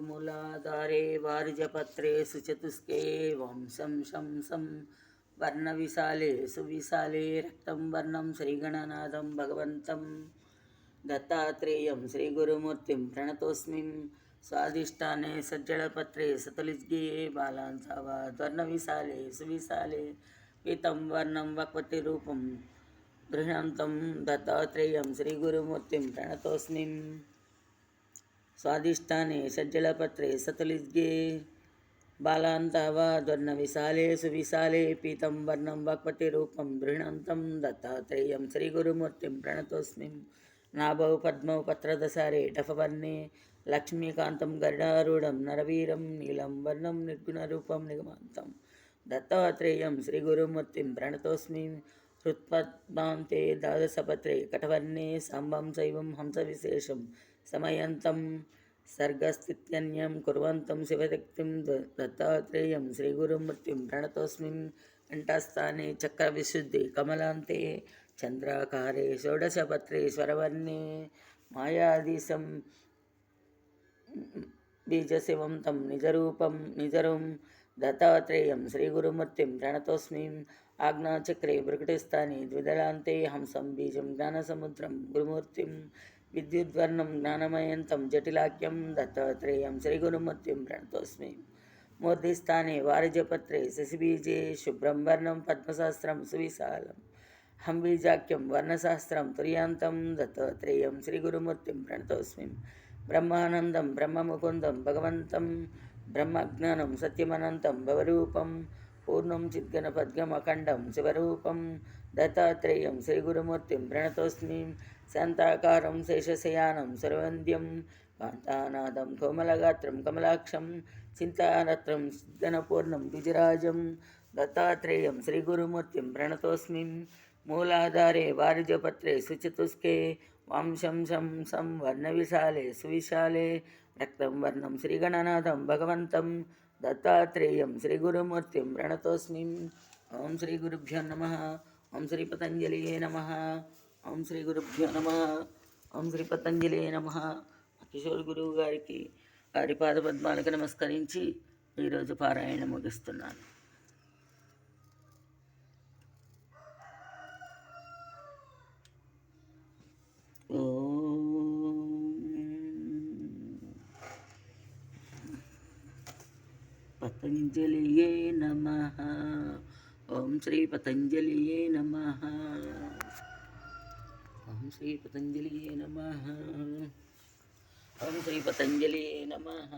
मूलाधारे वार्जपत्रे सुचतुष्के वंशं शंसं वर्णविशाले सुविशाले रक्तं वर्णं श्रीगणनाथं भगवन्तं दत्तात्रेयं श्रीगुरुमूर्तिं प्रणतोऽस्मि स्वादिष्ठाने सज्जलपत्रे सतलिज्ञे बालांसावाद्वर्णविशाले सुविशाले पीतं वर्णं वक्पतिरूपं गृह्णन्तं दत्तात्रेयं श्रीगुरुमूर्तिं प्रणतोऽस्मि स्वादिष्ठाने सज्जलपत्रे सतलिज्ञे बालान्तावाद्वर्णविशाले सुविशाले पीतं वर्णं वाक्पतिरूपं गृह्णन्तं दत्तात्रेयं श्रीगुरुमूर्तिं प्रणतोऽस्मि नाभौ पद्मौ पत्रदसारे डफवर्णे लक्ष्मीकान्तं गरुडारूढं नरवीरं नीलं वर्णं निर्गुणरूपं निगमान्तं दत्तात्रेयं श्रीगुरुमूर्तिं प्रणतोऽस्मि हृत्पद्मान्ते द्वादशपत्रे कटवर्णे साम्बं शैवं हंसविशेषं समयन्तं सर्गस्थित्यन्यं कुर्वन्तं शिवशक्तिं दत्तात्रेयं श्रीगुरुमूर्तिं प्रणतोऽस्मि कंठस्थाने चक्रविशुद्धे कमलान्ते चन्द्राकारे षोडशपत्रे स्वरवर्णे मायाधीशं बीजशिवं तं निजरूं दत्तात्रेयं श्रीगुरुमूर्तिं प्रणतोऽस्मि आज्ञाचक्रे भृकुटिस्थाने द्विदलान्ते हंसं बीजं ज्ञानसमुद्रं गुरुमूर्तिं विद्युद्वर्णं ज्ञानमयन्तं जटिलाख्यं दत्तात्रेयं श्रीगुरुमूर्तिं प्रणतोऽस्मि मूर्धिस्थाने वारिजपत्रे शशिबीजे शुभ्रं वर्णं पद्मशास्त्रं सुविशालं हंबीजाख्यं वर्णशास्त्रं तुर्यान्तं दत्तात्रेयं श्रीगुरुमूर्तिं प्रणतोऽस्मि ब्रह्मानन्दं ब्रह्ममुकुन्दं भगवन्तं ब्रह्मज्ञानं सत्यमनन्तं भवरूपं पूर्णं चिद्गणपद्गमखण्डं शिवरूपं दत्तात्रेयं श्रीगुरुमूर्तिं प्रणतोऽस्मि शान्ताकारं शेषशयानं सर्ववन्द्यं कान्तानाथं कोमलगात्रं कमलाक्षं चिन्तारत्रं सिद्धनपूर्णं द्विजराजं दत्तात्रेयं श्रीगुरुमूर्तिं प्रणतोऽस्मि मूलाधारे वारिजपत्रे सुचतुष्के वांशं शंसं वर्णविशाले सुविशाले रक्तं वर्णं श्रीगणनाथं भगवन्तं दत्तात्रेयं श्रीगुरुमूर्तिं प्रणतोऽस्मि ओं श्रीगुरुभ्यो नमः ओं श्री पतंजलिये नमः ओं श्री गुरुभ्यो नमः ओं श्री पतंजलिये नमः కిషోర్ గురువు గారికి వారి పాదపద్మాలకు నమస్కరించి ఈరోజు పారాయణ ముగిస్తున్నాను. పతంజలియే నమః ఓం శ్రీ పతంజలియే నమః ఓం శ్రీ పతంజలియే నమః ఓం శ్రీ పతంజలియే నమః.